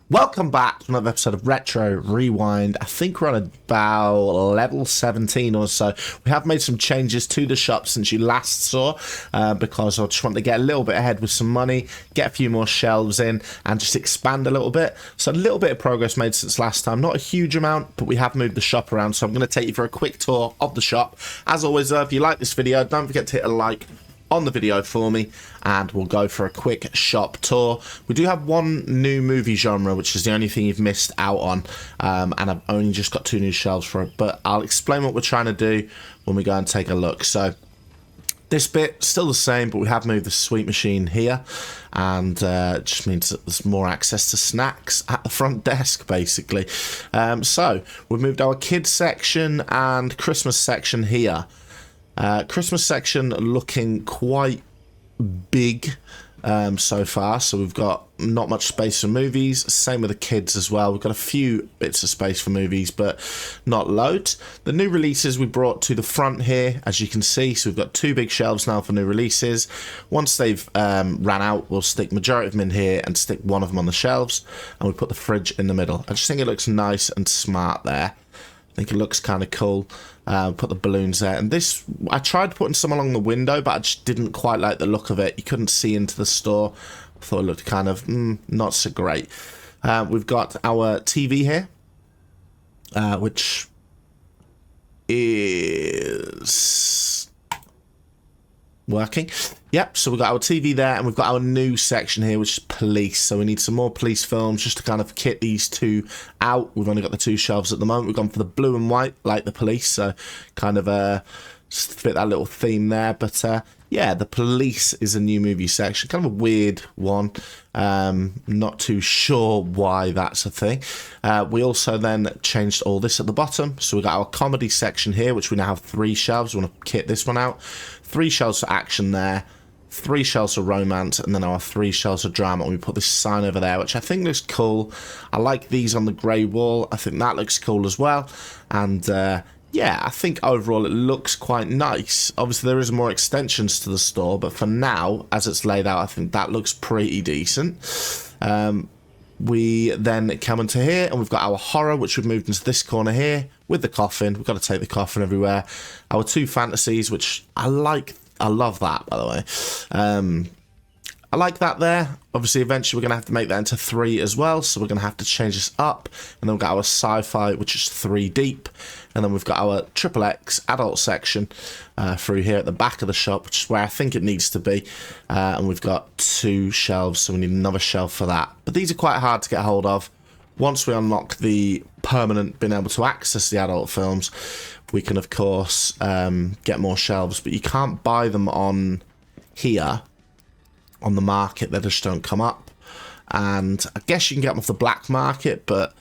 Welcome back to another episode of Retro Rewind. I think we're on about level 17 or so. We have made some changes to the shop since you last saw, because I just want to get a little bit ahead with some money, get a few more shelves in, and just expand a little bit. So a little bit of progress made since last time. Not a huge amount, but we have moved the shop around. So I'm going to take you for a quick tour of the shop. As always, if you like this video, don't forget to hit a like on the video for me, and we'll go for a quick shop tour. We do have one new movie genre, which is the only thing you've missed out on, and I've only just got 2 new shelves for it, but I'll explain what we're trying to do when we go and take a look. So this bit still the same, but we have moved the sweet machine here, and it just means that there's more access to snacks at the front desk, basically. So we've moved our kids section and Christmas section here. Christmas section looking quite big so far, so we've got not much space for movies. Same with the kids as well. We've got a few bits of space for movies, but not loads. The new releases we brought to the front here, as you can see, so we've got 2 big shelves now for new releases. Once they've ran out, we'll stick majority of them in here and stick one of them on the shelves, and we put the fridge in the middle. I just think it looks nice and smart there. I think it looks kind of cool. Put the balloons there, and this, I tried putting some along the window, but I just didn't quite like the look of it. You couldn't see into the store. I thought it looked kind of not so great. We've got our TV here, which is working. Yep, so we've got our TV there, and we've got our new section here, which is police. So we need some more police films just to kind of kit these 2 out. We've only got the 2 shelves at the moment. We've gone for the blue and white, like the police, so kind of just fit that little theme there. But yeah, the police is a new movie section, kind of a weird one. Not too sure why that's a thing. We also then changed all this at the bottom. So we've got our comedy section here, which we now have 3 shelves. We want to kit this one out. 3 shelves for action there, 3 shelves for romance, and then our 3 shelves for drama. And we put this sign over there, which I think looks cool. I like these on the grey wall. I think that looks cool as well. And yeah, I think overall it looks quite nice. Obviously there is more extensions to the store, but for now, as it's laid out, I think that looks pretty decent. We then come into here, and we've got our horror, which we've moved into this corner here with the coffin. We've got to take the coffin everywhere. Our 2 fantasies, which I like. I love that, by the way. I like that there. Obviously, eventually we're going to have to make that into 3 as well, so we're going to have to change this up. And then we've got our sci-fi, which is 3 deep. And then we've got our XXX adult section through here at the back of the shop, which is where I think it needs to be. And we've got 2 shelves, so we need another shelf for that. But these are quite hard to get hold of. Once we unlock the permanent being able to access the adult films, we can, of course, get more shelves. But you can't buy them on here, on the market. They just don't come up. And I guess you can get them off the black market, but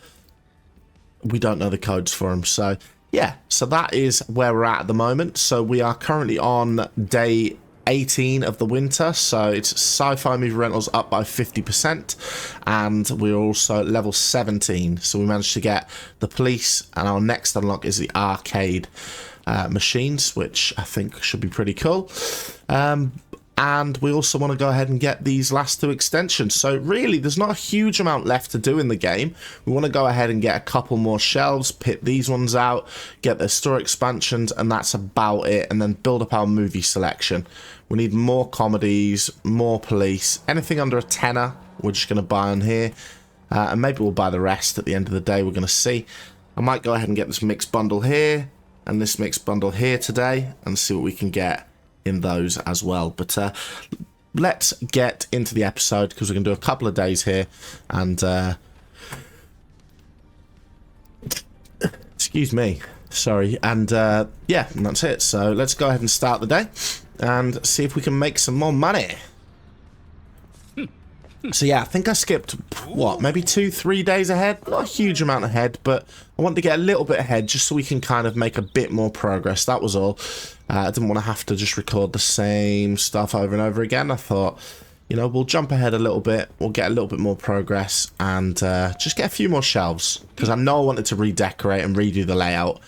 we don't know the codes for them. So yeah, so that is where we're at the moment. So we are currently on day 18 of the winter, so it's sci-fi movie rentals up by 50%, and we're also at level 17, so we managed to get the police, and our next unlock is the arcade machines, which I think should be pretty cool. And we also want to go ahead and get these last 2 extensions. So really, there's not a huge amount left to do in the game. We want to go ahead and get a couple more shelves, pit these ones out, get the store expansions, and that's about it. And then build up our movie selection. We need more comedies, more police. Anything under a tenner, we're just going to buy on here. And maybe we'll buy the rest at the end of the day. We're going to see. I might go ahead and get this mixed bundle here and this mixed bundle here today and see what we can get in those as well. But let's get into the episode, because we're going to do a couple of days here, and excuse me, sorry, and yeah, and that's it. So let's go ahead and start the day and see if we can make some more money. So yeah, I think I skipped, what, maybe 2-3 days ahead? Not a huge amount ahead, but I wanted to get a little bit ahead just so we can kind of make a bit more progress. That was all. I didn't want to have to just record the same stuff over and over again. I thought, you know, we'll jump ahead a little bit, we'll get a little bit more progress, and just get a few more shelves, because I know I wanted to redecorate and redo the layout,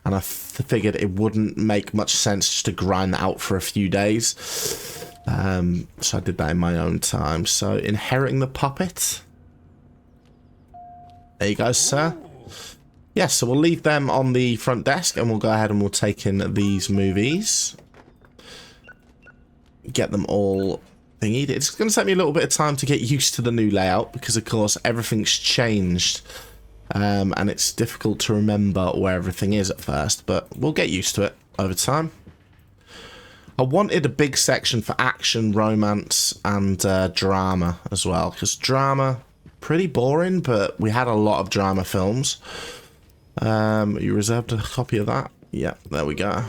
and I figured it wouldn't make much sense just to grind that out for a few days. So I did that in my own time. So inheriting the puppet. There you go, sir. Yeah, so we'll leave them on the front desk and we'll go ahead and we'll take in these movies. Get them all thingied. It's going to take me a little bit of time to get used to the new layout because, of course, everything's changed. And it's difficult to remember where everything is at first, but we'll get used to it over time. I wanted a big section for action, romance, and drama as well, because drama, pretty boring, but we had a lot of drama films. You reserved a copy of that? Yeah, there we go.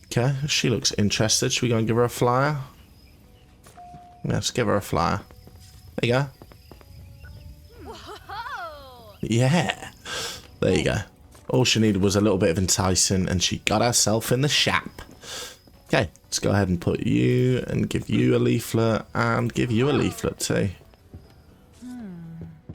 Okay, she looks interested. Should we go and give her a flyer? Let's give her a flyer. There you go. Yeah, there you go. All she needed was a little bit of enticing and she got herself in the shop. Okay, let's go ahead and put you and give you a leaflet and give you a leaflet too.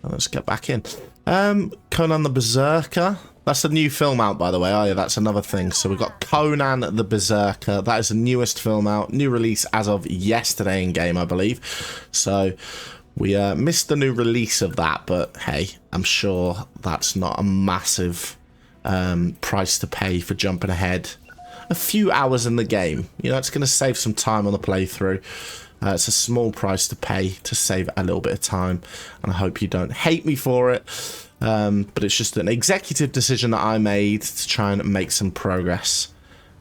Let's get back in. Conan the Berserker. That's a new film out, by the way. Oh yeah, that's another thing. So we've got Conan the Berserker. That is the newest film out. New release as of yesterday in game, I believe. So we missed the new release of that, but hey, I'm sure that's not a massive price to pay for jumping ahead a few hours in the game. You know, it's going to save some time on the playthrough. It's a small price to pay to save a little bit of time, and I hope you don't hate me for it. But it's just an executive decision that I made to try and make some progress.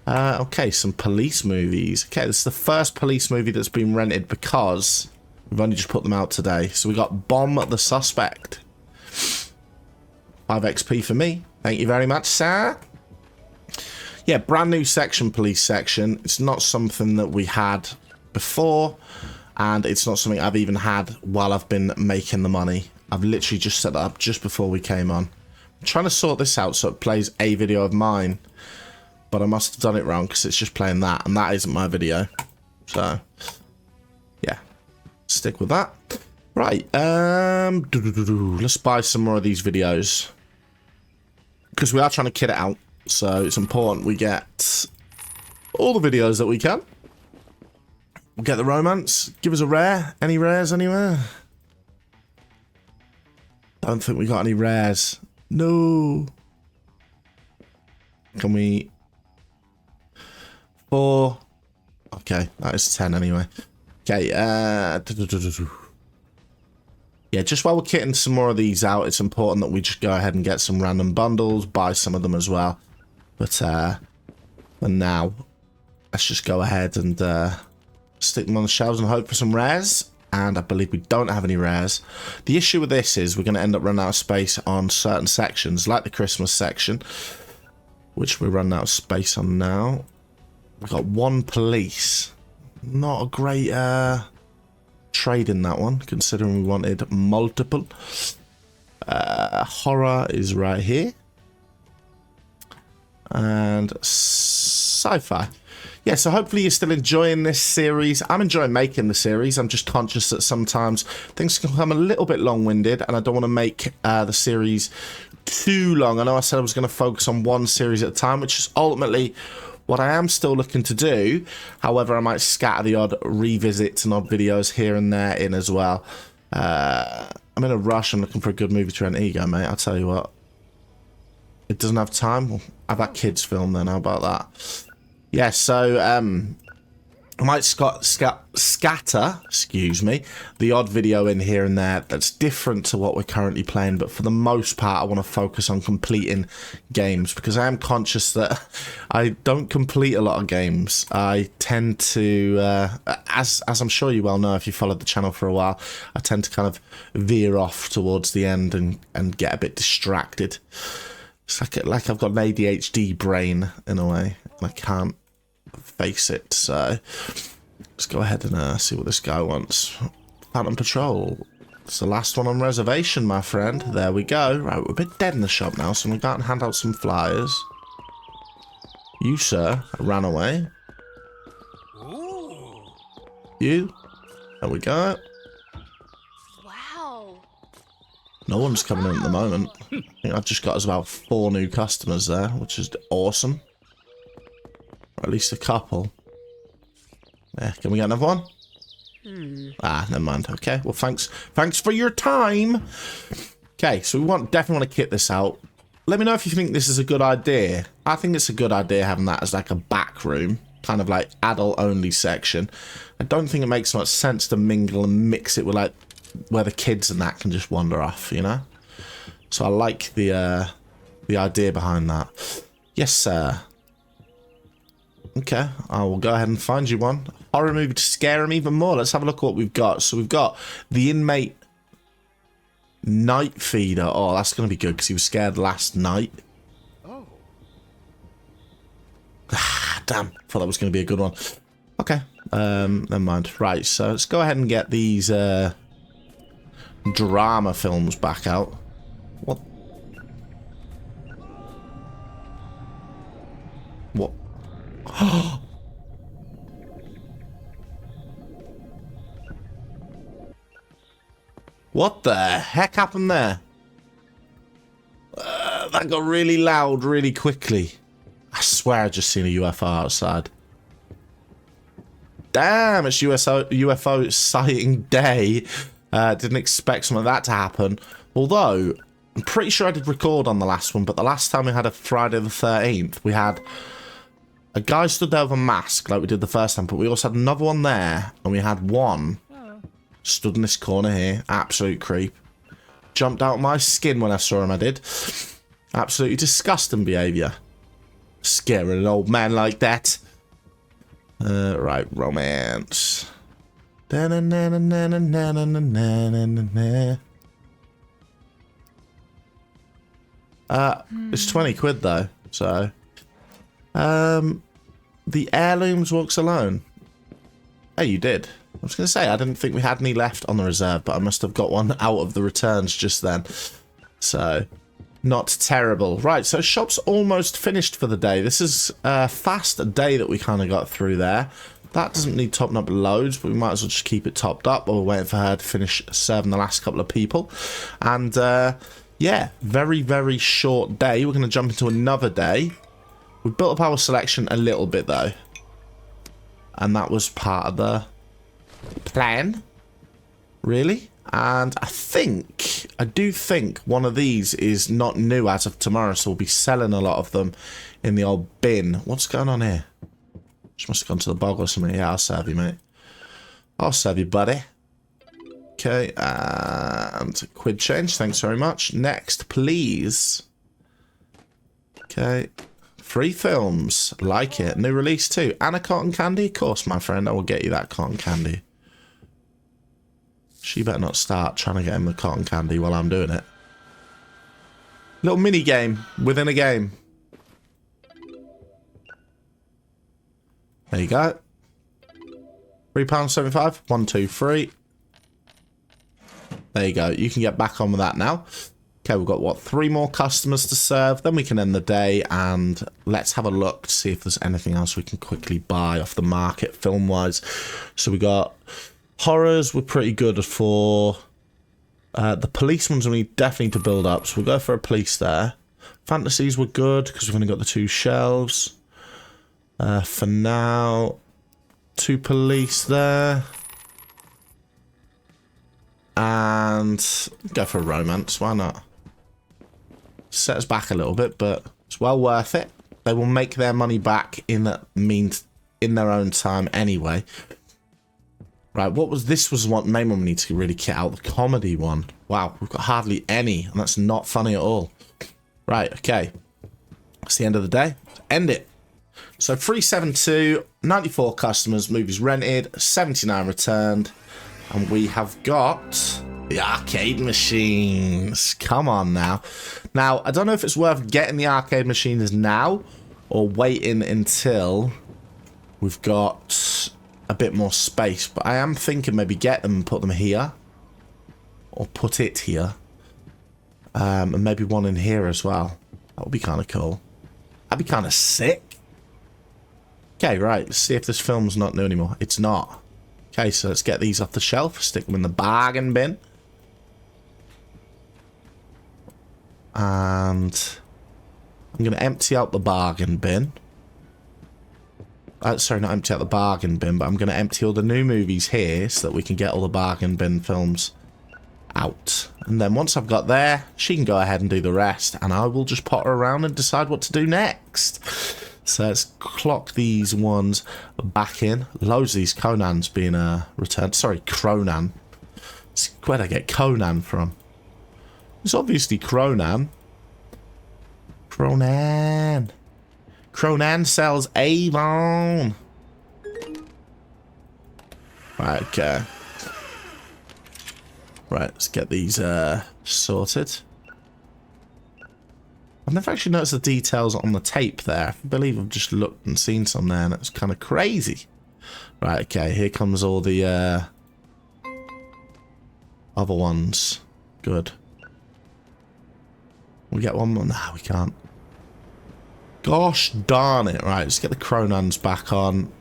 Okay, some police movies. Okay, this is the first police movie that's been rented because we've only just put them out today. So we got Bomb the Suspect. 5 XP for me. Thank you very much, sir. Yeah, brand new section, police section. It's not something that we had before, and it's not something I've even had while I've been making the money. I've literally just set that up just before we came on. I'm trying to sort this out so it plays a video of mine, but I must have done it wrong because it's just playing that, and that isn't my video. So, yeah, stick with that. Right, let's buy some more of these videos because we are trying to kit it out, so it's important we get all the videos that we can. We'll get the romance. Give us a rare. Any rares anywhere? Don't think we got any rares. No. Can we? 4. Okay, that is 10 anyway. Okay, yeah, just while we're kitting some more of these out, it's important that we just go ahead and get some random bundles, buy some of them as well. But for now, let's just go ahead and stick them on the shelves and hope for some rares. And I believe we don't have any rares. The issue with this is we're going to end up running out of space on certain sections, like the Christmas section, which we're running out of space on now. We've got 1 police. Not a great trade in that one, considering we wanted multiple. Horror is right here. And sci-fi. Yeah, so hopefully you're still enjoying this series. I'm enjoying making the series. I'm just conscious that sometimes things can become a little bit long-winded, and I don't want to make the series too long. I know I said I was going to focus on one series at a time, which is ultimately what I am still looking to do. However, I might scatter the odd revisits and odd videos here and there in as well. I'm in a rush. I'm looking for a good movie to rent. Here you go, mate. I'll tell you what. It doesn't have time. Well, have that kids film then. How about that? Yeah, so I might scatter, excuse me, the odd video in here and there that's different to what we're currently playing, but for the most part I want to focus on completing games because I am conscious that I don't complete a lot of games. I tend to, as I'm sure you well know if you followed the channel for a while, I tend to kind of veer off towards the end and get a bit distracted. It's like I've got an ADHD brain in a way, and I can't face it. So let's go ahead and see what this guy wants. Phantom Patrol. It's the last one on reservation, my friend. There we go. Right, we're a bit dead in the shop now, so I'm going to go out and hand out some flyers. You, sir, ran away. You. There we go. No one's coming in at the moment. I think I've just got us about 4 new customers there, which is awesome. Or at least a couple. Yeah, can we get another one? Ah, never mind. Okay, well, thanks for your time. Okay, so we definitely want to kit this out. Let me know if you think this is a good idea. I think it's a good idea having that as like a back room, kind of like adult-only section. I don't think it makes much sense to mingle and mix it with like where the kids and that can just wander off, you know? So I like the idea behind that. Yes, sir. Okay, I will go ahead and find you one. Horror movie to scare him even more. Let's have a look at what we've got. So we've got the inmate night feeder. Oh, that's going to be good because he was scared last night. Oh. Ah, damn. Thought that was going to be a good one. Okay. Never mind. Right, so let's go ahead and get these drama films back out. What? What? What the heck happened there? That got really loud really quickly. I swear I just seen a UFO outside. Damn, it's UFO sighting day. Didn't expect something like that to happen. Although, I'm pretty sure I did record on the last one, but the last time we had a Friday the 13th, we had a guy stood there with a mask like we did the first time, but we also had another one there, and we had one stood in this corner here. Absolute creep. Jumped out of my skin when I saw him, I did. Absolutely disgusting behaviour. Scaring an old man like that. Right, romance. It's 20 quid though, so. The heirlooms walks alone. Hey, you did. I was going to say, I didn't think we had any left on the reserve, but I must have got one out of the returns just then. So, not terrible. Right, so shop's almost finished for the day. This is a fast day that we kind of got through there. That doesn't need topping up loads, but we might as well just keep it topped up while we're waiting for her to finish serving the last couple of people. And, yeah, very, very short day. We're going to jump into another day. We've built up our selection a little bit, though. And that was part of the plan, really. And I do think one of these is not new as of tomorrow, so we'll be selling a lot of them in the old bin. What's going on here? She must have gone to the bog or something. Yeah, I'll serve you, mate. I'll serve you, buddy. Okay, and quid change. Thanks very much. Next, please. Okay. 3 films. Like it. New release too. And a cotton candy? Of course, my friend. I will get you that cotton candy. She better not start trying to get him the cotton candy while I'm doing it. Little mini game within a game. There you go. £3.75. 1, 2, 3. There you go. You can get back on with that now. Okay, we've got, what, 3 more customers to serve. Then we can end the day, and let's have a look to see if there's anything else we can quickly buy off the market film-wise. So we got horrors. We're pretty good for. The police ones we definitely need to build up, so we'll go for a police there. Fantasies were good, because we've only got the 2 shelves. For now, 2 police there. And go for a romance, why not? Set us back a little bit, but it's well worth it. They will make their money back in their own time anyway. Right, this was what main one we need to really kit out, the comedy one. Wow, we've got hardly any, and that's not funny at all. Right, okay. That's the end of the day. End it. So 372, 94 customers, movies rented, 79 returned, and we have got the arcade machines. Come on now. Now, I don't know if it's worth getting the arcade machines now or waiting until we've got a bit more space, but I am thinking maybe get them and put them here, or put it here, and maybe one in here as well. That would be kind of cool. That'd be kind of sick. Okay, right, let's see if this film's not new anymore. It's not. Okay, so let's get these off the shelf, stick them in the bargain bin. And I'm going to empty out the bargain bin. Sorry, not empty out the bargain bin, but I'm going to empty all the new movies here so that we can get all the bargain bin films out. And then once I've got there, she can go ahead and do the rest. And I will just potter around and decide what to do next. So let's clock these ones back in. Loads of these Conans being returned. Sorry, Kronan. Where'd I get Conan from? It's obviously Kronan. Kronan. Kronan sells Avon. Right, okay. Right, let's get these sorted. I've never actually noticed the details on the tape there. I believe I've just looked and seen some there, and it's kind of crazy. Right, okay, here comes all the other ones. Good. We get one more? No, we can't. Gosh darn it. Right, let's get the Kronans back on.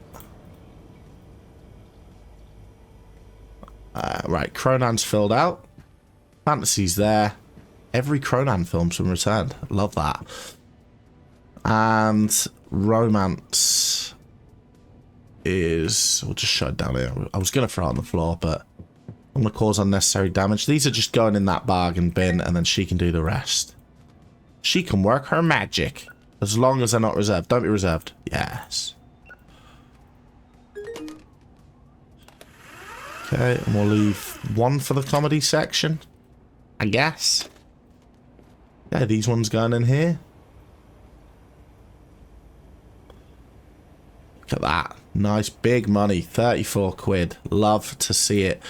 Right, Kronan's filled out. Fantasy's there. Every Kronan film's been returned. Love that. And romance is... We'll just shut it down here. I was going to throw it on the floor, but I'm going to cause unnecessary damage. These are just going in that bargain bin, and then she can do the rest. She can work her magic. As long as they're not reserved. Don't be reserved. Yes. Okay, and we'll leave one for the comedy section, I guess. Yeah, these ones going in here. Look at that. Nice big money. 34 quid. Love to see it.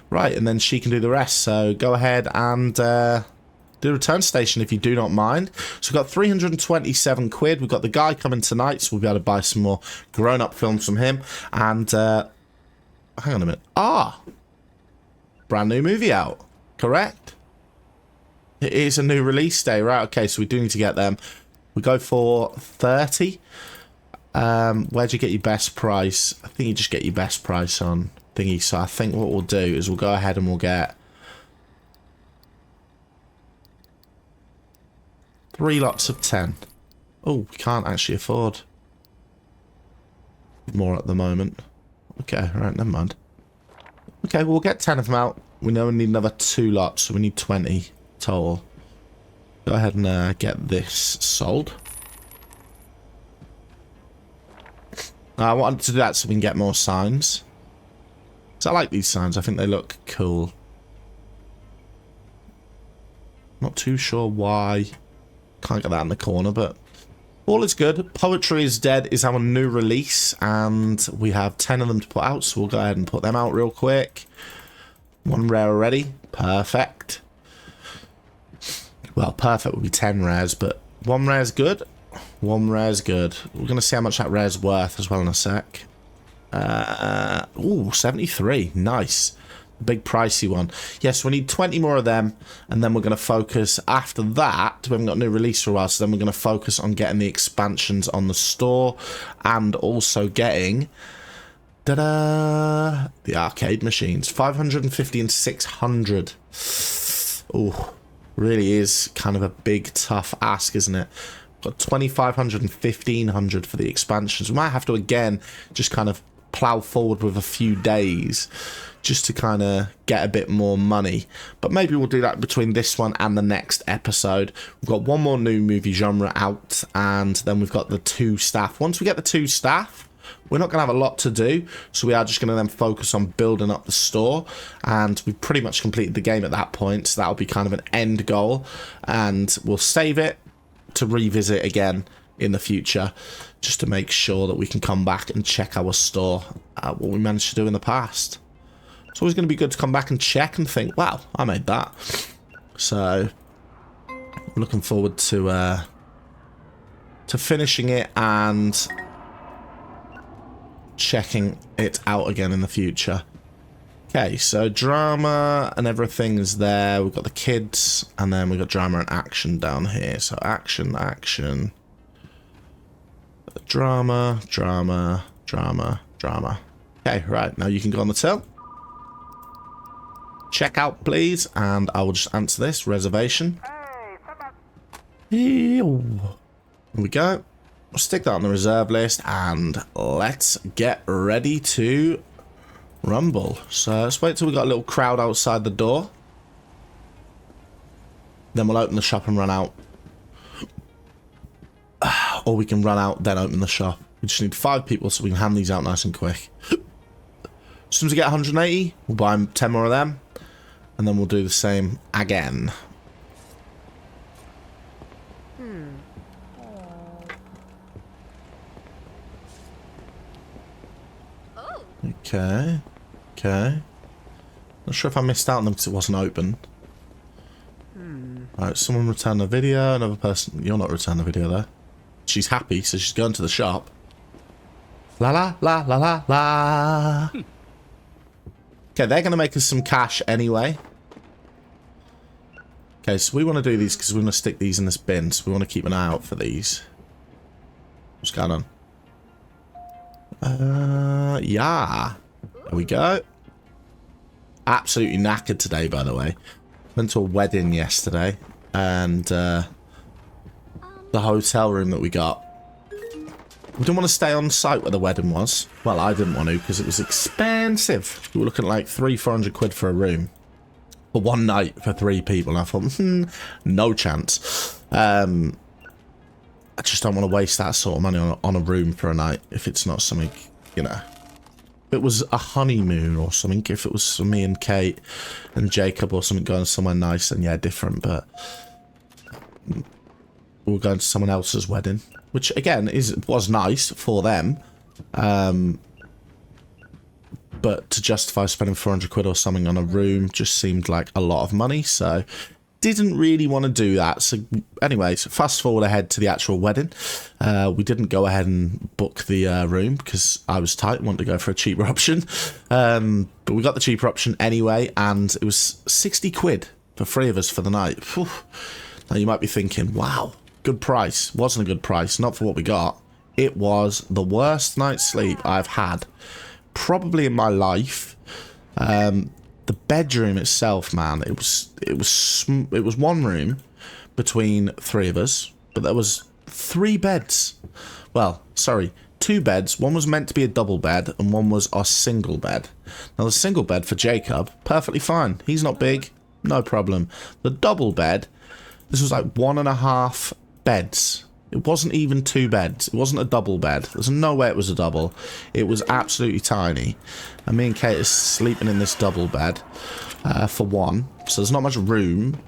Right, and then she can do the rest. So go ahead and do the return station if you do not mind. So we've got 327 quid. We've got the guy coming tonight, so we'll be able to buy some more grown-up films from him. And... hang on a minute. Ah! Brand new movie out. Correct? It is a new release day. Right, okay, so we do need to get them. We go for 30. Where'd you get your best price? I think you just get your best price on thingy. So I think what we'll do is we'll go ahead and we'll get 3 lots of 10. Oh, we can't actually afford more at the moment. Okay, right, never mind. Okay, well, we'll get 10 of them out. We know we need another 2 lots, so we need 20 total. Go ahead and get this sold. I wanted to do that so we can get more signs. So I like these signs. I think they look cool. Not too sure why. Can't get that in the corner, but... all is good. Poetry is Dead is our new release, and we have 10 of them to put out, so we'll go ahead and put them out real quick. 1 rare already. Perfect. Well, perfect would be 10 rares, but 1 rare is good. 1 rare is good. We're going to see how much that rare is worth as well in a sec. Ooh, 73. Nice. Big pricey one. Yes, we need 20 more of them, and then we're going to focus after that. We haven't got a new release for a while, so then we're going to focus on getting the expansions on the store and also getting the arcade machines. 550 and 600. Oh, really is kind of a big tough ask, isn't it? Got 2,500 and 1,500 for the expansions. We might have to again just kind of plow forward with a few days just to kind of get a bit more money, but maybe we'll do that between this one and the next episode. We've got 1 more new movie genre out, and then we've got the 2 staff. Once we get the 2 staff, we're not going to have a lot to do, so we are just going to then focus on building up the store, and we've pretty much completed the game at that point, so that'll be kind of an end goal, and we'll save it to revisit again in the future, just to make sure that we can come back and check our store, what we managed to do in the past. It's always going to be good to come back and check and think, wow, I made that. So, I'm looking forward to finishing it and checking it out again in the future. Okay, so drama and everything is there. We've got the kids, and then we've got drama and action down here. So action, action. Drama, drama, drama, drama. Okay, right, now you can go on the till. Check out, please, and I will just answer this. Reservation. Here we go. We'll stick that on the reserve list, and let's get ready to rumble. So let's wait till we got a little crowd outside the door. Then we'll open the shop and run out. Or we can run out, then open the shop. We just need 5 people so we can hand these out nice and quick. As soon as we get 180, we'll buy 10 more of them. And then we'll do the same again. Okay. Okay. Not sure if I missed out on them because it wasn't open. Alright, someone returned the video. Another person... You're not returning the video there. She's happy, so she's going to the shop. La la la la la la. Okay, they're going to make us some cash anyway. Okay, so we want to do these because we want to stick these in this bin. So we want to keep an eye out for these. What's going on? Yeah. There we go. Absolutely knackered today, by the way. Went to a wedding yesterday. And the hotel room that we got. We didn't want to stay on site where the wedding was. Well, I didn't want to because it was expensive. We were looking at like 300-400 quid for a room. For one night for 3 people. And I thought, no chance. I just don't want to waste that sort of money on a room for a night if it's not something, you know. If it was a honeymoon or something, if it was me and Kate and Jacob or something going somewhere nice, then yeah, different. But we were going to someone else's wedding, which again was nice for them. But to justify spending 400 quid or something on a room just seemed like a lot of money, so didn't really want to do that. So anyways, fast forward ahead to the actual wedding. We didn't go ahead and book the room because I was tight, wanted to go for a cheaper option. But we got the cheaper option anyway, and it was 60 quid for 3 of us for the night. Whew. Now you might be thinking, wow, good price. Wasn't a good price, not for what we got. It was the worst night's sleep I've had probably in my life. The bedroom itself, man, it was one room between 3 of us, but there was 3 beds. Well, sorry, 2 beds. One was meant to be a double bed, and one was a single bed. Now, the single bed for Jacob, perfectly fine. He's not big, no problem. The double bed, this was like 1.5 beds. It wasn't even 2 beds. It wasn't a double bed. There's no way it was a double. It was absolutely tiny. And me and Kate are sleeping in this double bed for one. So there's not much room.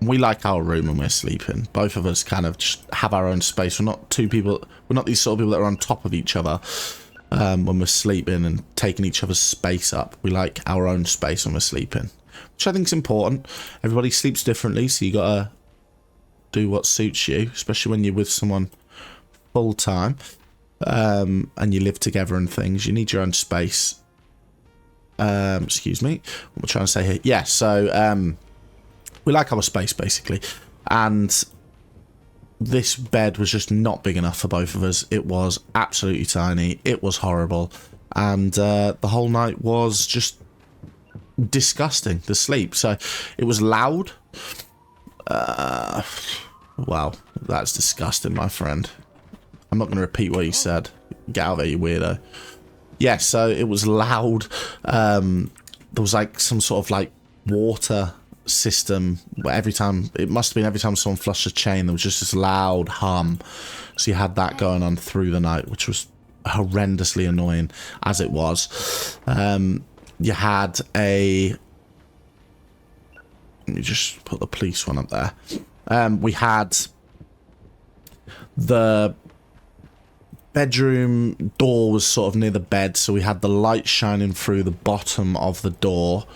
We like our room when we're sleeping. Both of us kind of just have our own space. We're not 2 people. We're not these sort of people that are on top of each other when we're sleeping and taking each other's space up. We like our own space when we're sleeping, which I think is important. Everybody sleeps differently, so you gotta do what suits you, especially when you're with someone full time and you live together and things. You need your own space. Excuse me, what am I trying to say here? Yeah, so we like our space basically, and this bed was just not big enough for both of us. It was absolutely tiny. It was horrible, and the whole night was just disgusting to sleep. So it was loud. Wow, that's disgusting, my friend. I'm not going to repeat what you said. Get out of there, you weirdo. Yeah, so it was loud. There was like some sort of like water system where every time, it must have been every time someone flushed a chain, there was just this loud hum. So you had that going on through the night, which was horrendously annoying as it was. You had a... Let me just put the police one up there. We had the bedroom door was sort of near the bed, so we had the light shining through the bottom of the door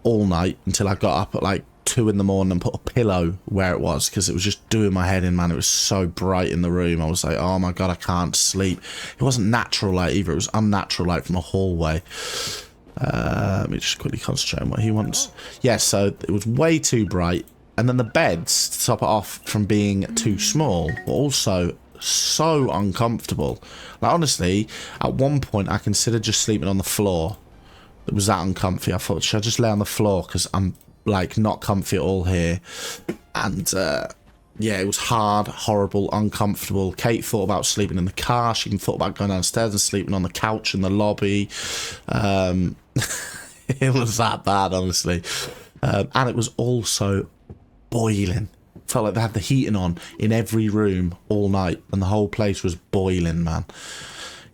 all night until I got up at like 2 in the morning and put a pillow where it was, because it was just doing my head in, man. It was so bright in the room. I was like, oh my god, I can't sleep. It wasn't natural light either. It was unnatural light from a hallway. Let me just quickly concentrate on what he wants. Yeah, so it was way too bright. And then the beds, to top it off from being too small, were also so uncomfortable. Like, honestly, at one point, I considered just sleeping on the floor. It was that uncomfy. I thought, should I just lay on the floor? Because I'm, like, not comfy at all here. And, yeah, it was hard, horrible, uncomfortable. Kate thought about sleeping in the car. She even thought about going downstairs and sleeping on the couch in the lobby. It was that bad, honestly. And it was also boiling. Felt like they had the heating on in every room all night, and the whole place was boiling, man.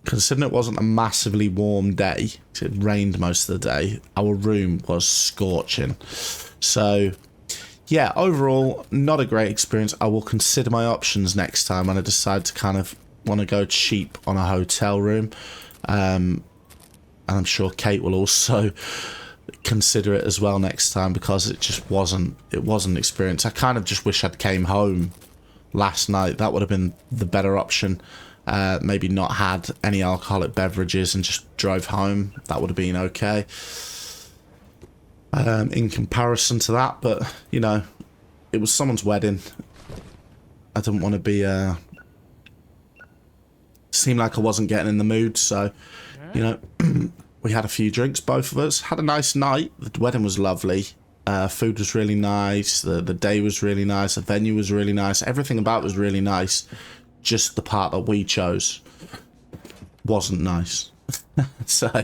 Considering it wasn't a massively warm day, it rained most of the day, our room was scorching. So, yeah, overall, not a great experience. I will consider my options next time when I decide to kind of want to go cheap on a hotel room. And I'm sure Kate will also consider it as well next time, because it just wasn't an experience. I kind of just wish I'd came home last night. That would have been the better option. Maybe not had any alcoholic beverages and just drove home. That would have been okay in comparison to that. But you know, it was someone's wedding. I didn't want to be seem like I wasn't getting in the mood, so you know, we had a few drinks, both of us. Had a nice night. The wedding was lovely. Food was really nice. The day was really nice. The venue was really nice. Everything about it was really nice. Just the part that we chose wasn't nice. So,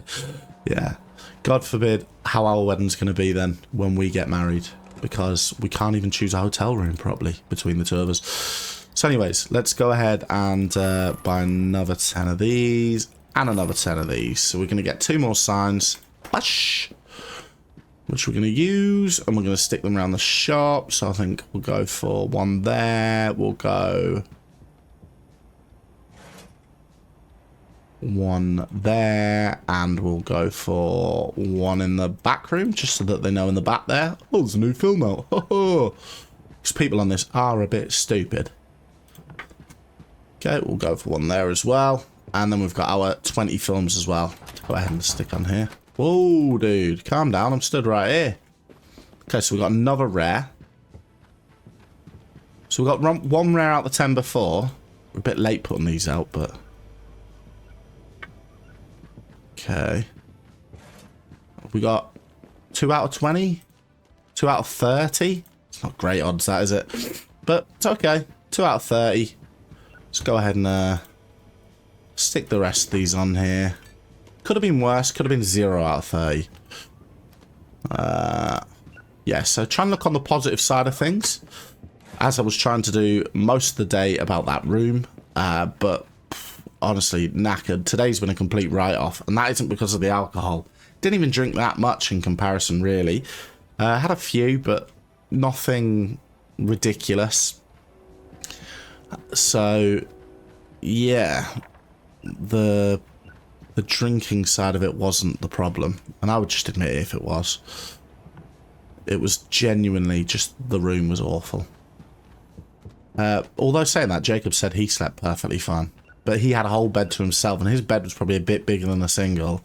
yeah. God forbid how our wedding's going to be then when we get married, because we can't even choose a hotel room properly between the two of us. So anyways, let's go ahead and buy another 10 of these. And another 10 of these. So we're going to get 2 more signs. Push! Which we're going to use. And we're going to stick them around the shop. So I think we'll go for one there. We'll go one there. And we'll go for one in the back room. Just so that they know in the back there. Oh, there's a new film out. Because people on this are a bit stupid. Okay, we'll go for one there as well. And then we've got our 20 films as well. Go ahead and stick on here. Whoa, dude. Calm down. I'm stood right here. Okay, so we've got another rare. So we've got one rare out of the 10 before. We're a bit late putting these out, but... Okay. We got 2 out of 20? 2 out of 30? It's not great odds, that, is it? But it's okay. 2 out of 30. Let's go ahead and... stick the rest of these on here. Could have been worse. Could have been 0 out of 30. Yeah, so try and look on the positive side of things. As I was trying to do most of the day about that room. But honestly, knackered. Today's been a complete write-off. And that isn't because of the alcohol. Didn't even drink that much in comparison, really. Had a few, but nothing ridiculous. So, yeah. The drinking side of it wasn't the problem, and I would just admit it if it was. It was genuinely just the room was awful. Although saying that, Jacob said he slept perfectly fine, but he had a whole bed to himself, and his bed was probably a bit bigger than a single,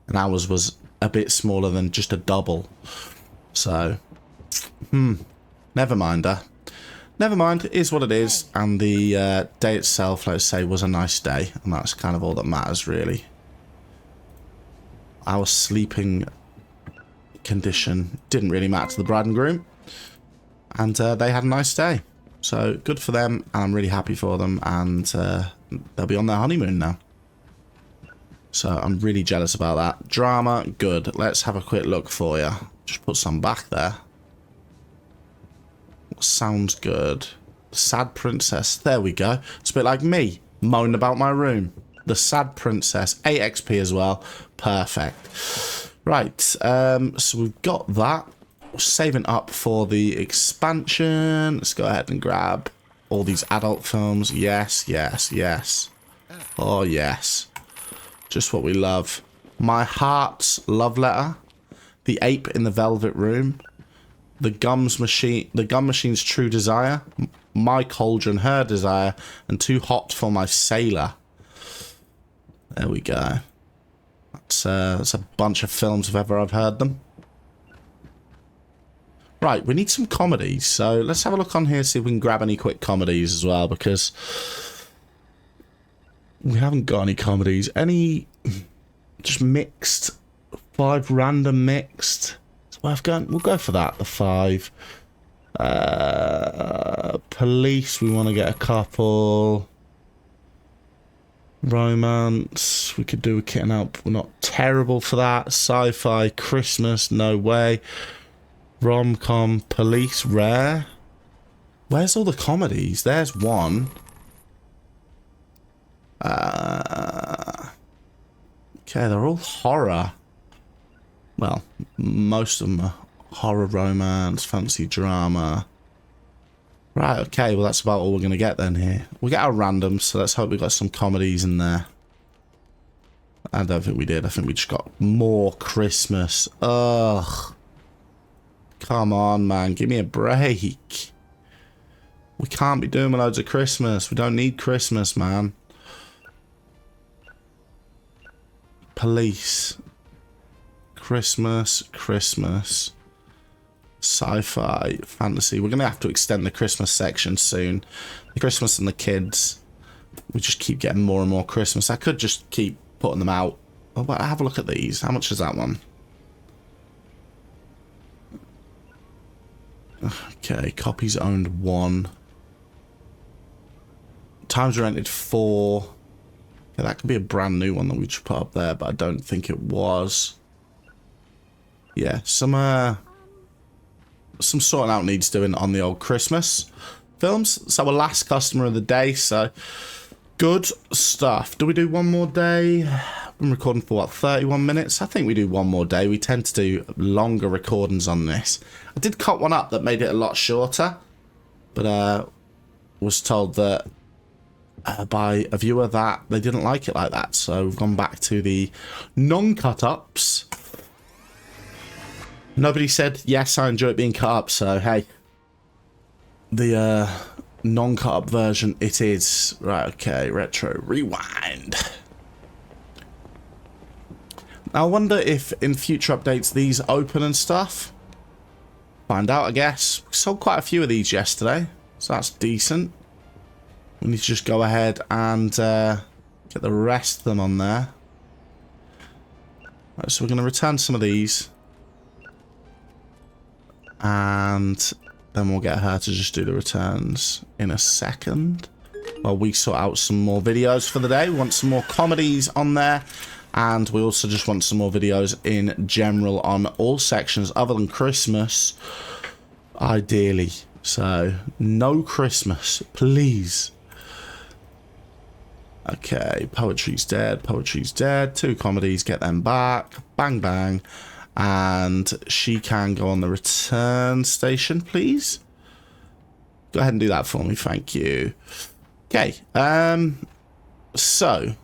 and ours was a bit smaller than just a double. So, never mind. Never mind, it is what it is, and the day itself, let's say, was a nice day, and that's kind of all that matters, really. Our sleeping condition didn't really matter to the bride and groom, and they had a nice day. So, good for them, and I'm really happy for them, and they'll be on their honeymoon now. So, I'm really jealous about that. Drama, good. Let's have a quick look for you. Just put some back there. Sounds good. Sad princess. There we go. It's a bit like me moaning about my room. The sad princess. 8 XP as well. Perfect. Right. So we've got that. We're saving up for the expansion. Let's go ahead and grab all these adult films. Yes, yes, yes. Oh, yes. Just what we love. My heart's love letter. The ape in the velvet room. The gum machine's true desire, my cauldron, her desire, and too hot for my sailor. There we go. That's a bunch of films if ever I've heard them. Right, we need some comedies, so let's have a look on here, see if we can grab any quick comedies as well, because we haven't got any comedies. Any just mixed, 5 random mixed. Worth going. We'll go for that. The 5. Police. We want to get a couple. Romance. We could do a kitten out. We're not terrible for that. Sci-fi. Christmas. No way. Rom-com. Police. Rare. Where's all the comedies? There's one. Okay, they're all horror. Well, most of them are horror, romance, fantasy drama. Right, okay, well that's about all we're going to get then here. We get our randoms, so let's hope we got some comedies in there. I don't think we did. I think we just got more Christmas. Ugh. Come on, man. Give me a break. We can't be doing loads of Christmas. We don't need Christmas, man. Police. Christmas. Christmas. Sci-fi. Fantasy. We're going to have to extend the Christmas section soon. The Christmas and the kids. We just keep getting more and more Christmas. I could just keep putting them out. Oh, but have a look at these. How much is that one? Okay, copies owned 1. Times rented 4. Okay, that could be a brand new one that we should put up there, but I don't think it was. Yeah, some sorting out needs doing on the old Christmas films. It's our last customer of the day, so good stuff. Do we do one more day? I'm recording for what, 31 minutes? I think we do one more day. We tend to do longer recordings on this. I did cut one up that made it a lot shorter, but was told that by a viewer that they didn't like it like that, so we've gone back to the non-cut ups. Nobody said yes, I enjoy it being cut up, so hey, the non-cut up version it is. Right, okay, retro rewind. Now I wonder if in future updates these open and stuff. Find out, I guess. We sold quite a few of these yesterday, so that's decent. We need to just go ahead and get the rest of them on there. Right, so we're going to return some of these. And then we'll get her to just do the returns in a second. While we sort out some more videos for the day. We want some more comedies on there. And we also just want some more videos in general on all sections other than Christmas. Ideally. So, no Christmas, please. Okay, poetry's dead, poetry's dead. 2 comedies, get them back. Bang, bang. And she can go on the return station, please. Go ahead and do that for me, thank you. Okay, so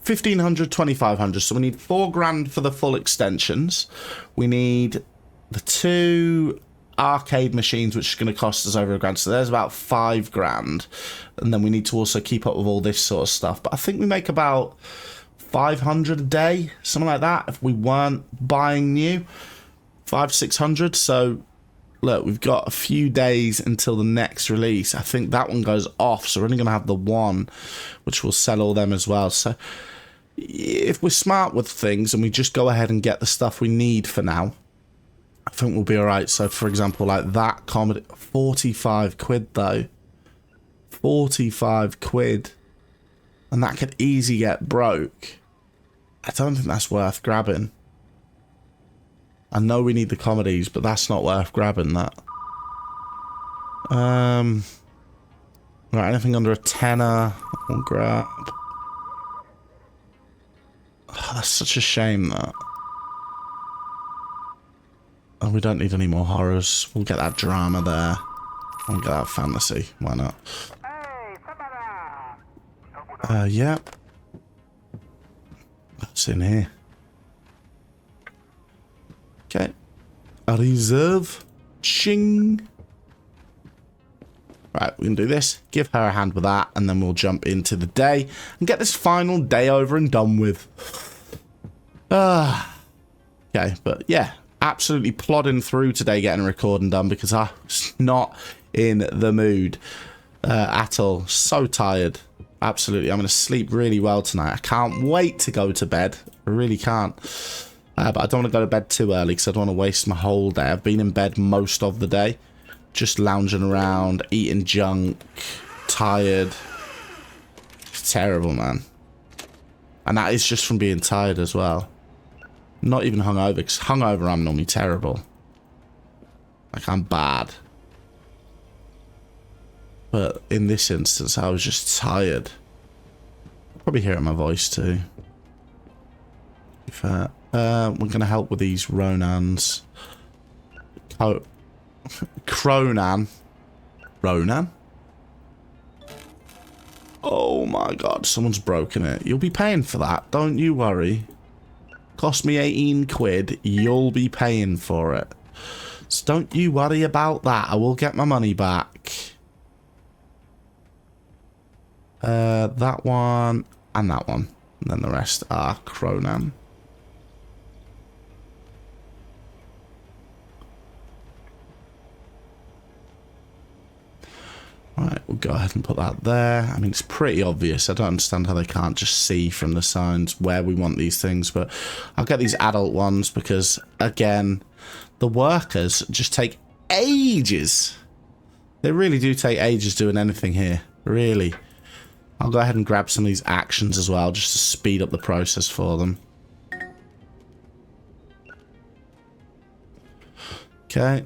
1,500, 2,500. So we need 4 grand for the full extensions. We need the 2 arcade machines, which is going to cost us over £1 grand. So there's about 5 grand. And then we need to also keep up with all this sort of stuff. But I think we make about 500 a day, something like that, if we weren't buying new. 500, 600. So look, we've got a few days until the next release. I think that one goes off, so we're only going to have the one, which will sell all them as well. So if we're smart with things and we just go ahead and get the stuff we need for now, I think we'll be alright. So for example, like that comedy, 45 quid though. 45 quid. And that could easily get broke. I don't think that's worth grabbing. I know we need the comedies, but that's not worth grabbing that. Right, anything under a tenner, I'll grab. Oh, that's such a shame, that. Oh, we don't need any more horrors. We'll get that drama there. We'll get that fantasy. Why not? Yeah. What's in here? Okay. A reserve. Ching. Right, we can do this. Give her a hand with that, and then we'll jump into the day and get this final day over and done with. Okay, but yeah, absolutely plodding through today getting a recording done because I was not in the mood at all. So tired. Absolutely. I'm going to sleep really well tonight. I can't wait to go to bed. I really can't. But I don't want to go to bed too early because I don't want to waste my whole day. I've been in bed most of the day. Just lounging around, eating junk, tired. It's terrible, man. And that is just from being tired as well. Not even hungover, because hungover I'm normally terrible. Like, I'm bad. But in this instance, I was just tired. Probably hear it in my voice too. Fair. We're going to help with these Ronans. Cronan. Ronan? Oh my god, someone's broken it. You'll be paying for that, don't you worry. Cost me 18 quid, you'll be paying for it. So don't you worry about that, I will get my money back. That one and that one. And then the rest are Cronan. Right, we'll go ahead and put that there. I mean, it's pretty obvious. I don't understand how they can't just see from the signs where we want these things, but I'll get these adult ones because, again, the workers just take ages. They really do take ages doing anything here, really. I'll go ahead and grab some of these actions as well, just to speed up the process for them. Okay.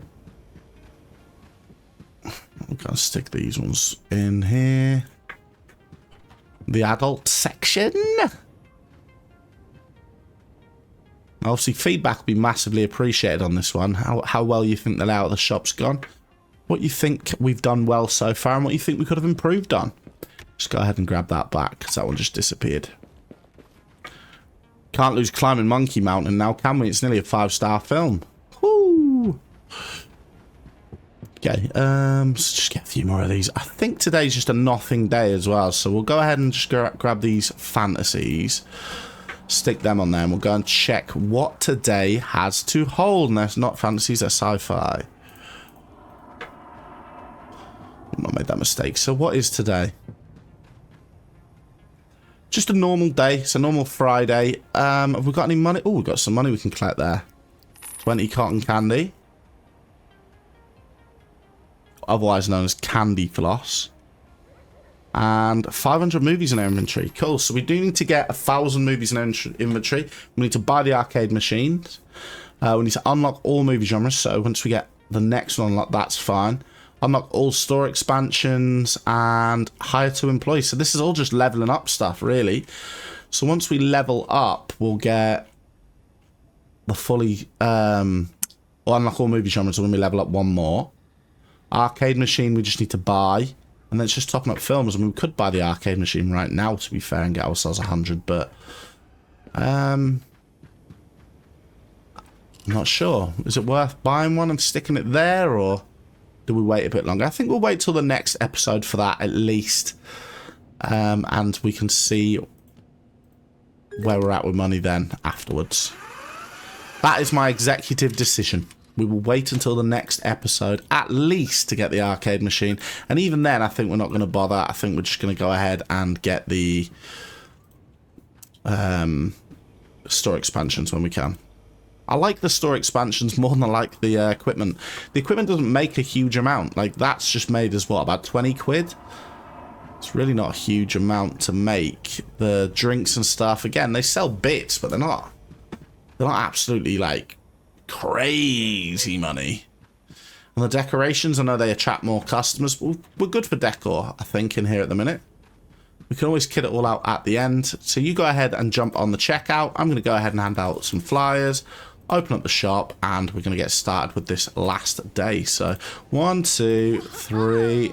I'm going to stick these ones in here. The adult section. Obviously, feedback will be massively appreciated on this one. How well you think the layout of the shop's gone. What you think we've done well so far and what you think we could have improved on. Just go ahead and grab that back because that one just disappeared. Can't lose climbing Monkey Mountain now, can we? It's nearly a 5-star film. Woo! Okay, let's just get a few more of these. I think today's just a nothing day as well, so we'll go ahead and just grab these fantasies, stick them on there, and we'll go and check what today has to hold. And that's not fantasies, they're sci-fi. I've not made that mistake. So what is today? Just a normal day. It's a normal Friday. Have we got any money? Oh, we've got some money we can collect there. 20 cotton candy. Otherwise known as candy floss. And 500 movies in our inventory. Cool. So we do need to get 1,000 movies in our inventory. We need to buy the arcade machines. We need to unlock all movie genres. So once we get the next one unlocked, that's fine. Unlock all store expansions and hire 2 employees. So this is all just leveling up stuff, really. So once we level up, we'll get the fully... we'll unlock all movie genres when we level up 1 more. Arcade machine we just need to buy. And then it's just topping up films. I mean, we could buy the arcade machine right now, to be fair, and get ourselves 100, but... I'm not sure. Is it worth buying one and sticking it there, or... do we wait a bit longer? I think we'll wait till the next episode for that, at least. And we can see where we're at with money then, afterwards. That is my executive decision. We will wait until the next episode, at least, to get the arcade machine. And even then, I think we're not going to bother. I think we're just going to go ahead and get the store expansions when we can. I like the store expansions more than I like the equipment. The equipment doesn't make a huge amount. Like, that's just made as, what, about 20 quid? It's really not a huge amount to make. The drinks and stuff, again, they sell bits, but they're not absolutely, like, crazy money. And the decorations, I know they attract more customers, but we're good for decor, I think, in here at the minute. We can always kit it all out at the end. So you go ahead and jump on the checkout. I'm going to go ahead and hand out some flyers, open up the shop, and we're going to get started with this last day. So 1, 2, 3,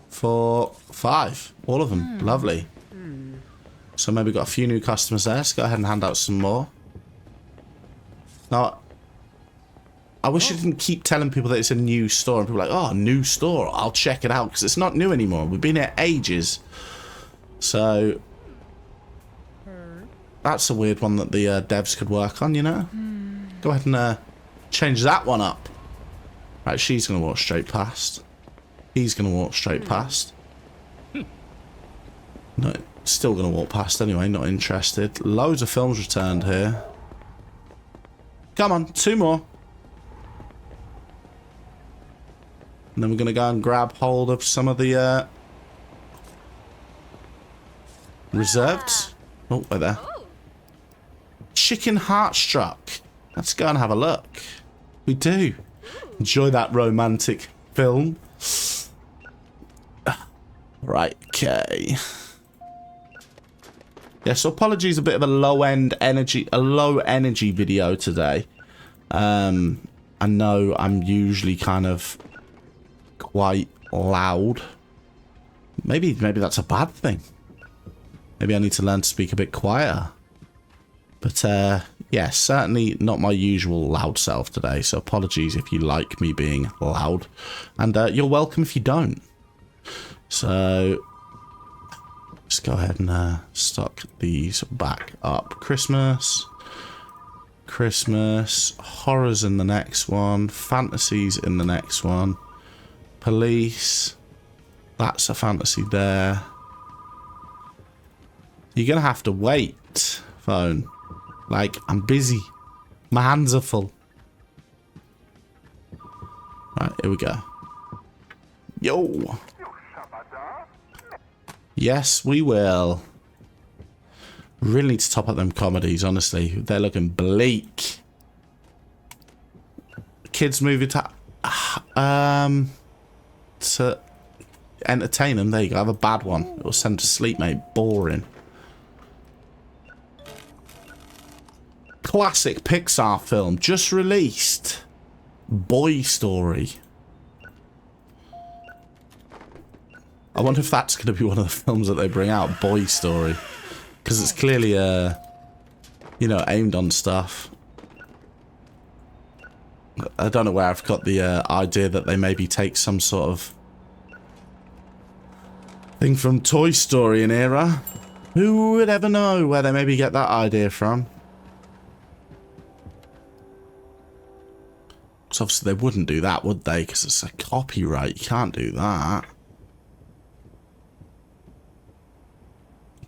4, 5. All of them. Lovely. So maybe we've got a few new customers there. Let's go ahead and hand out some more. Now, I wish you didn't keep telling people that it's a new store. And people are like, oh, new store. I'll check it out. Because it's not new anymore. We've been here ages. So, that's a weird one that the devs could work on, you know? Go ahead and change that one up. Right, she's going to walk straight past. He's going to walk straight past. No, still going to walk past anyway. Not interested. Loads of films returned here. Come on, 2 more. And then we're going to go and grab hold of some of the reserved. Oh, wait there. Chicken Heartstruck. Let's go and have a look. We do. Enjoy that romantic film. Right, okay. Yeah, so apologies, a bit of a low energy video today. I know I'm usually kind of quite loud. Maybe that's a bad thing. Maybe I need to learn to speak a bit quieter. But yeah, certainly not my usual loud self today. So apologies if you like me being loud. And you're welcome if you don't. So let's go ahead and stock these back up. Christmas. Horrors in the next one. Fantasies in the next one. Police. That's a fantasy there. You're going to have to wait, phone. Like, I'm busy. My hands are full. Right, here we go. Yo. Yes, we will. Really need to top up them comedies, honestly. They're looking bleak. Kids movie to entertain them. There you go. I have a bad one. It will send to sleep, mate. Boring. Classic Pixar film just released. Boy Story. I wonder if that's going to be one of the films that they bring out. Boy Story. Because it's clearly, you know, aimed on stuff. I don't know where I've got the idea that they maybe take some sort of thing from Toy Story in era. Who would ever know where they maybe get that idea from? Because obviously they wouldn't do that, would they? Because it's a copyright. You can't do that.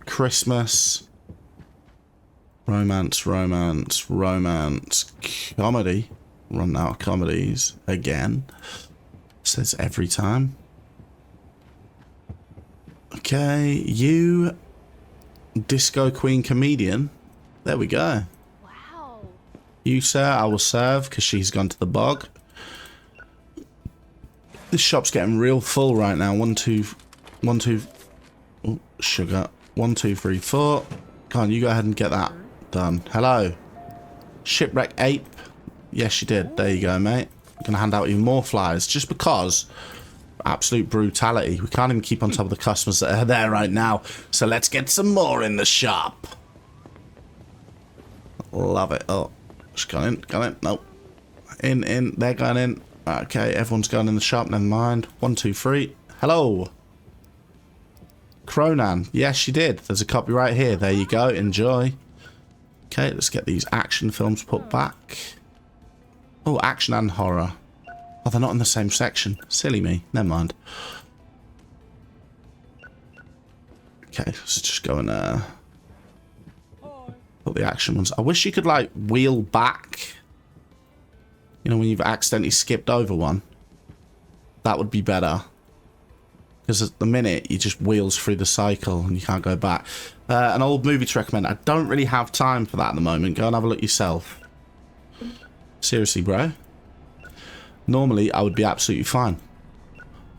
Christmas. Romance. Comedy. Run out of comedies. Again. Says every time. Okay. You. Disco Queen Comedian. There we go. Wow. You, sir, I will serve because she's gone to the bog. This shop's getting real full right now. 1, 2. Oh, sugar. 1, 2, 3, 4. Come on, you go ahead and get that done. Hello. Shipwreck Ape. Yes, you did. There you go, mate. I'm going to hand out even more flyers just because absolute brutality. We can't even keep on top of the customers that are there right now. So let's get some more in the shop. Love it. Oh, just gone in. Nope. In. They're going in. Okay, everyone's going in the shop. Never mind. 1, 2, 3. Hello. Cronan. Yes, she did. There's a copy right here. There you go. Enjoy. Okay, let's get these action films put back. Oh, action and horror. Oh, they're not in the same section. Silly me. Never mind. Okay, let's just go and put the action ones. I wish you could, like, wheel back. You know, when you've accidentally skipped over one. That would be better. Because at the minute, you just wheels through the cycle and you can't go back. An old movie to recommend. I don't really have time for that at the moment. Go and have a look yourself. Seriously, bro. Normally, I would be absolutely fine.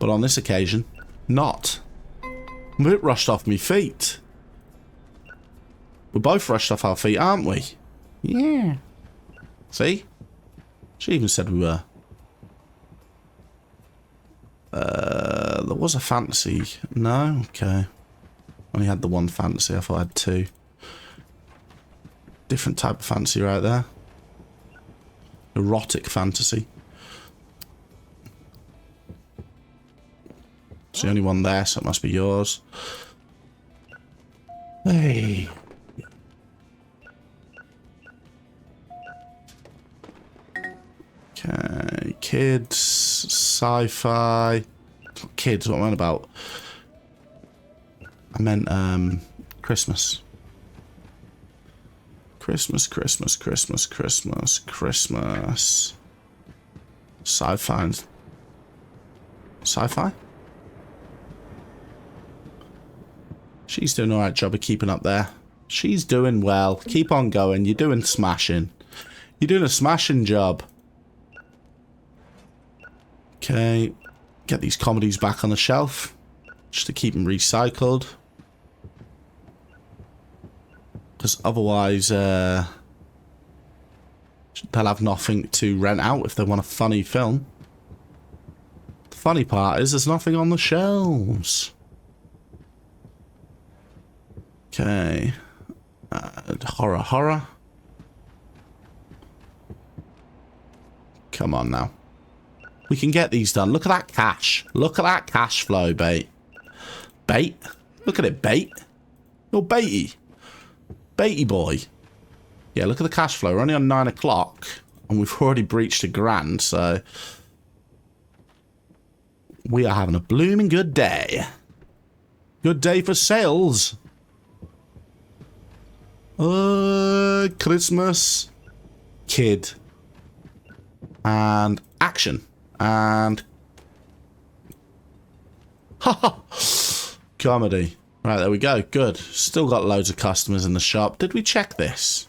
But on this occasion, not. I'm a bit rushed off my feet. We're both rushed off our feet, aren't we? Yeah. See? She even said we were. There was a fantasy. No? Okay. Only had the one fantasy. I thought I had 2. Different type of fantasy right there. Erotic fantasy. It's the only one there, so it must be yours. Hey. Okay. Kids. Sci-fi. Kids, what am I on about? I meant Christmas. Christmas. Sci-fi. Sci-fi? She's doing an alright job of keeping up there. She's doing well. Keep on going. You're doing smashing. You're doing a smashing job. Okay. Get these comedies back on the shelf. Just to keep them recycled. Because otherwise, they'll have nothing to rent out if they want a funny film. The funny part is there's nothing on the shelves. Okay. Horror. Come on now. We can get these done. Look at that cash. Look at that cash flow, bait. Bait? Look at it, bait. You're baity. Baity boy. Yeah, look at the cash flow. We're only on 9 o'clock. And we've already breached $1,000, so... we are having a blooming good day. Good day for sales. Christmas. Kid. And action. And... haha! Comedy. Right, there we go. Good. Still got loads of customers in the shop. Did we check this?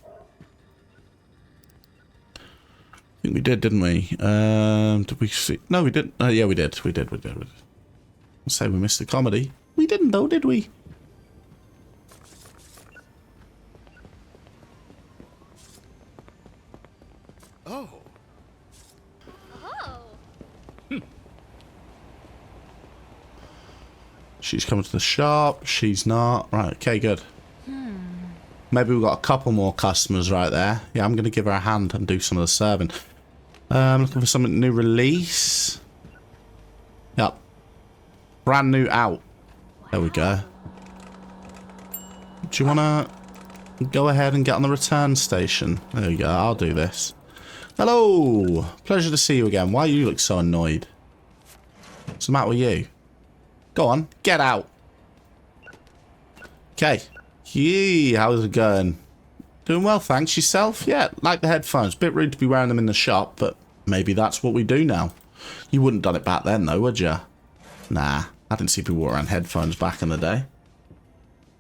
I think we did, didn't we? Did we see? No, we didn't. Yeah, we did. We did. Let's say we missed the comedy. We didn't, though, did we? Oh. She's coming to the shop. She's not. Right, okay, good. Maybe we've got a couple more customers right there. Yeah, I'm going to give her a hand and do some of the serving. Looking for something new release. Yep. Brand new out. There we go. Do you want to go ahead and get on the return station? There you go. I'll do this. Hello. Pleasure to see you again. Why you look so annoyed? What's the matter with you? Go on. Get out. Okay. Yee, how's it going? Doing well, thanks. Yourself? Yeah, like the headphones. Bit rude to be wearing them in the shop, but maybe that's what we do now. You wouldn't have done it back then, though, would you? Nah, I didn't see people walk around headphones back in the day.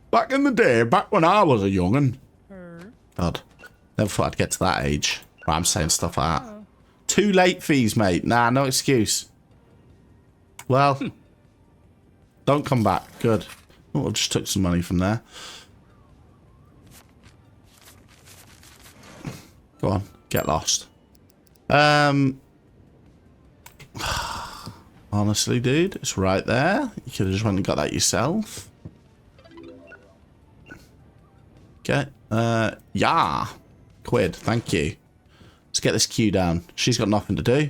Back in the day, back when I was a young'un. God, never thought I'd get to that age where I'm saying stuff like that. Too late fees, mate. Nah, no excuse. Well, don't come back. Good. Oh, I just took some money from there. Go on, get lost. Honestly, dude, it's right there. You could have just went and got that yourself. Okay. Yeah. Quid, thank you. Let's get this queue down. She's got nothing to do.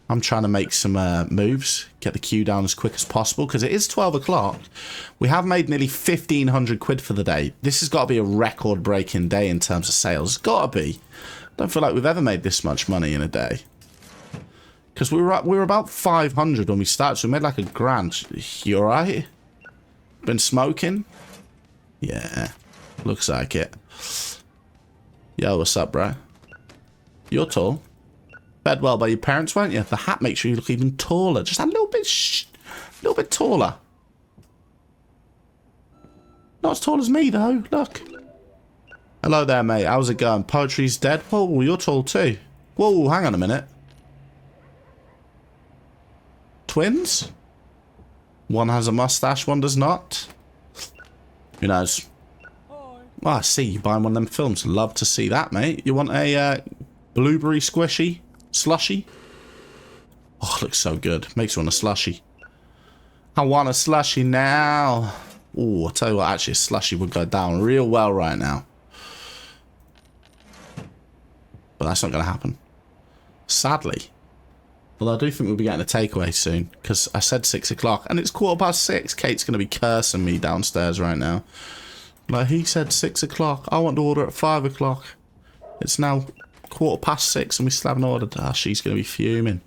I'm trying to make some moves. Get the queue down as quick as possible because it is 12 o'clock. We have made nearly 1,500 quid for the day. This has got to be a record-breaking day in terms of sales. It's got to be. Don't feel like we've ever made this much money in a day. Because we were about 500 when we started, so we made like $1,000. You alright? Been smoking? Yeah. Looks like it. Yo, what's up, bro? You're tall. Fed well by your parents, weren't you? The hat makes you look even taller. Just a little bit taller. Not as tall as me, though. Look. Hello there, mate. How's it going? Poetry's dead? Oh, you're tall, too. Whoa, hang on a minute. Twins? One has a mustache, one does not. Who knows? Oh, I see. You're buying one of them films. Love to see that, mate. You want a blueberry squishy? Slushy? Oh, it looks so good. Makes you want a slushy. I want a slushy now. Oh, I'll tell you what, actually a slushy would go down real well right now. But that's not going to happen. Sadly. Although I do think we'll be getting a takeaway soon. Because I said 6 o'clock and it's 6:15. Kate's going to be cursing me downstairs right now. Like, he said 6 o'clock. I want to order at 5 o'clock. It's now 6:15 and we still haven't ordered. Ah, she's going to be fuming.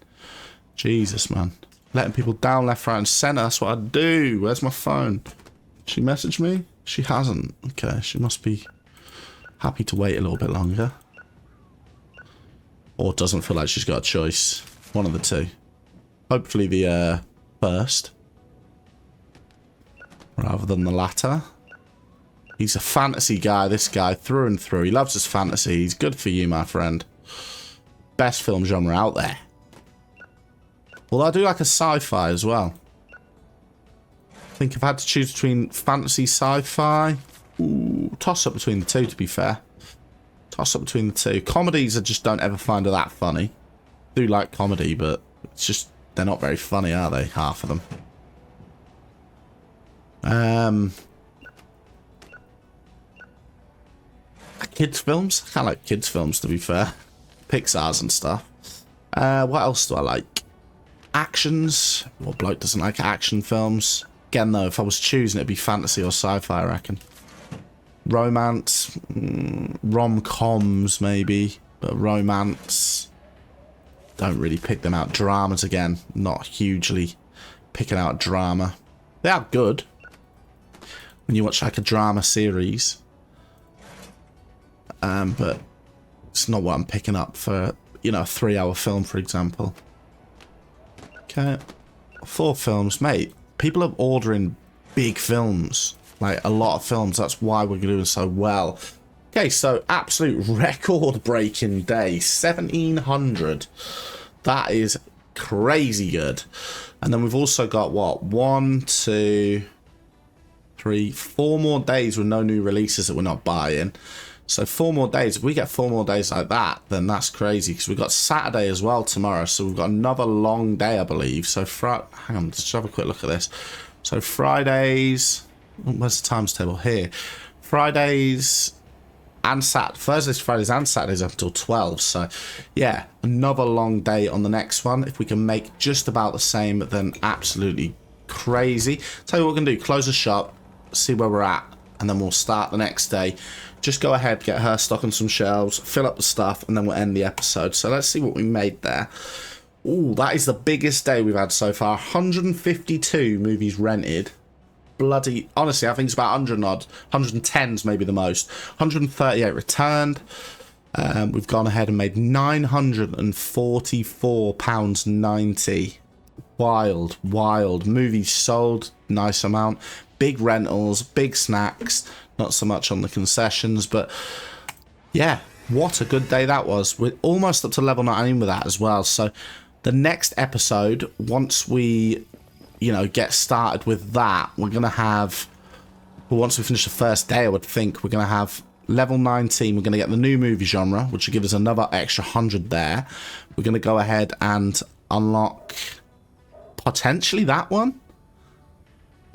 Jesus, man. Letting people down left, right and centre. That's what I do. Where's my phone? She messaged me? She hasn't. Okay, she must be happy to wait a little bit longer. Or doesn't feel like she's got a choice. One of the two. Hopefully the first. Rather than the latter. He's a fantasy guy, this guy, through and through. He loves his fantasy. He's good for you, my friend. Best film genre out there. Although I do like a sci-fi as well. I think if I had to choose between fantasy, sci-fi, toss up between the two, to be fair. Toss up between the two. Comedies I just don't ever find that funny. Do like comedy, but it's just, they're not very funny, are they? Half of them. Kids films? I kind of like kids films, to be fair. Pixar's and stuff. What else do I like? Actions. What bloke doesn't like action films? Again, though, if I was choosing, it'd be fantasy or sci-fi, I reckon. Romance. Rom-coms, maybe. But romance. Don't really pick them out. Dramas, again. Not hugely picking out drama. They are good. When you watch, like, a drama series. But it's not what I'm picking up for, you know, a 3-hour film, for example. Okay. 4 films. Mate, people are ordering big films. Like, a lot of films. That's why we're doing so well. Okay, so absolute record-breaking day. 1,700. That is crazy good. And then we've also got, what? 1, 2, 3, 4 more days with no new releases that we're not buying. So 4 more days. If we get 4 more days like that, then that's crazy. Because we've got Saturday as well tomorrow. So we've got another long day, I believe. So hang on, let's have a quick look at this. So Fridays... Where's the times table? Here. Fridays and Thursdays, Fridays and Saturdays up until 12. So, yeah, another long day on the next one. If we can make just about the same, then absolutely crazy. Tell you what we're going to do. Close the shop, see where we're at, and then we'll start the next day. Just go ahead, get her stock on some shelves, fill up the stuff, and then we'll end the episode. So let's see what we made there. Ooh, that is the biggest day we've had so far. 152 movies rented. Bloody, honestly, I think it's about 100 odd. 110's maybe the most. 138 returned. We've gone ahead and made £944.90. Wild. Movies sold, nice amount. Big rentals, big snacks. Not so much on the concessions, but yeah, what a good day that was. We're almost up to level 19 with that as well. So the next episode, once we, you know, get started with that, we're going to have, well, once we finish the first day, I would think we're going to have level 19. We're going to get the new movie genre, which will give us another extra 100 there. We're going to go ahead and unlock potentially that one.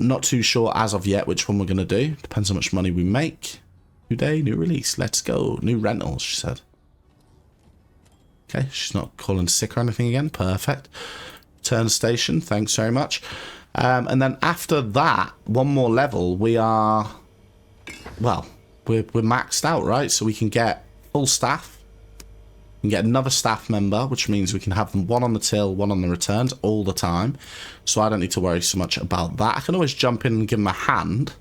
Not too sure as of yet which one we're going to do. Depends how much money we make. New day, new release. Let's go. New rentals, she said. Okay, she's not calling sick or anything again. Perfect. Turn station. Thanks very much. And then after that, one more level, we are... Well, we're maxed out, right? So we can get full staff. We can get another staff member, which means we can have them one on the till, one on the returns all the time. So I don't need to worry so much about that. I can always jump in and give them a hand,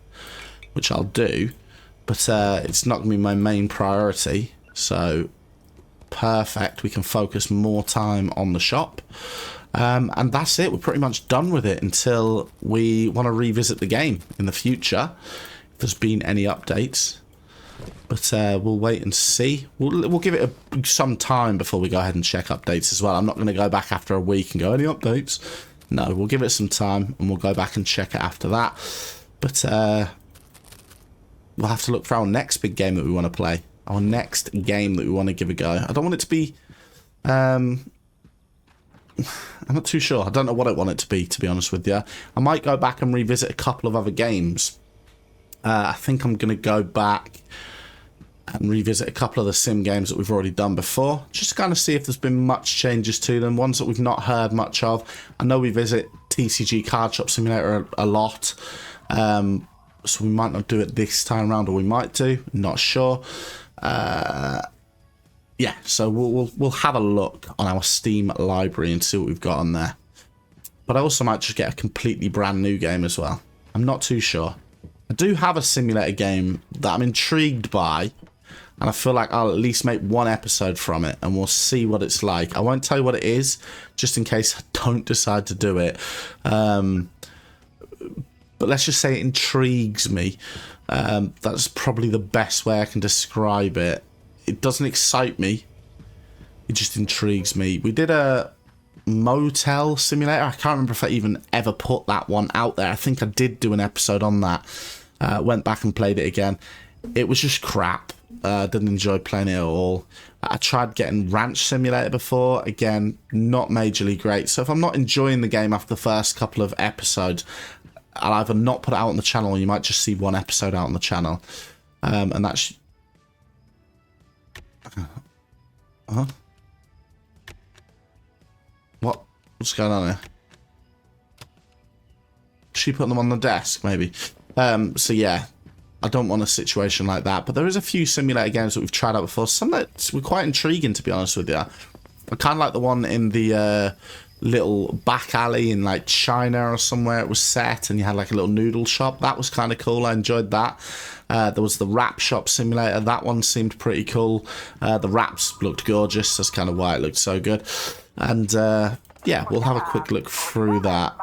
which I'll do. But it's not going to be my main priority. So, perfect. We can focus more time on the shop. And that's it. We're pretty much done with it until we want to revisit the game in the future. If there's been any updates. But we'll wait and see. We'll give it some time before we go ahead and check updates as well. I'm not going to go back after a week and go, any updates? No, we'll give it some time and we'll go back and check it after that. But we'll have to look for our next big game that we want to play. Our next game that we want to give a go. I don't want it to be... I'm not too sure. I don't know what I want it to be honest with you. I might go back and revisit a couple of other games. I think I'm going to go back and revisit a couple of the sim games that we've already done before. Just to kind of see if there's been much changes to them. Ones that we've not heard much of. I know we visit TCG Card Shop Simulator a lot. So we might not do it this time around, or we might do. Not sure. Yeah, so we'll have a look on our Steam library and see what we've got on there. But I also might just get a completely brand new game as well. I'm not too sure. I do have a simulator game that I'm intrigued by, and I feel like I'll at least make one episode from it, and we'll see what it's like. I won't tell you what it is, just in case I don't decide to do it. But let's just say it intrigues me. That's probably the best way I can describe it. It doesn't excite me. It just intrigues me. We did a motel simulator. I can't remember if I even ever put that one out there. I think I did do an episode on that. Went back and played it again. It was just crap. Didn't enjoy playing it at all. I tried getting Ranch Simulator before. Again, not majorly great. So if I'm not enjoying the game after the first couple of episodes, I'll either not put it out on the channel, or you might just see one episode out on the channel. And that's... Huh? What's going on here? She put them on the desk, maybe. So yeah, I don't want a situation like that. But there is a few simulator games that we've tried out before. Some that were quite intriguing, to be honest with you. I kind of like the one in the little back alley in like China or somewhere it was set, and you had like a little noodle shop. That was kind of cool. I enjoyed that. There was the wrap shop simulator. That one seemed pretty cool. The wraps looked gorgeous. That's kind of why it looked so good. And yeah, we'll have a quick look through that.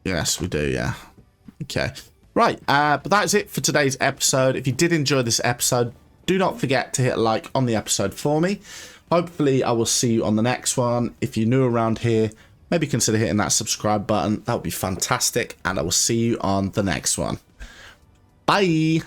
Yes, we do, yeah. Okay. Right, but that's it for today's episode. If you did enjoy this episode, do not forget to hit a like on the episode for me. Hopefully, I will see you on the next one. If you're new around here, maybe consider hitting that subscribe button. That would be fantastic. And I will see you on the next one. Bye!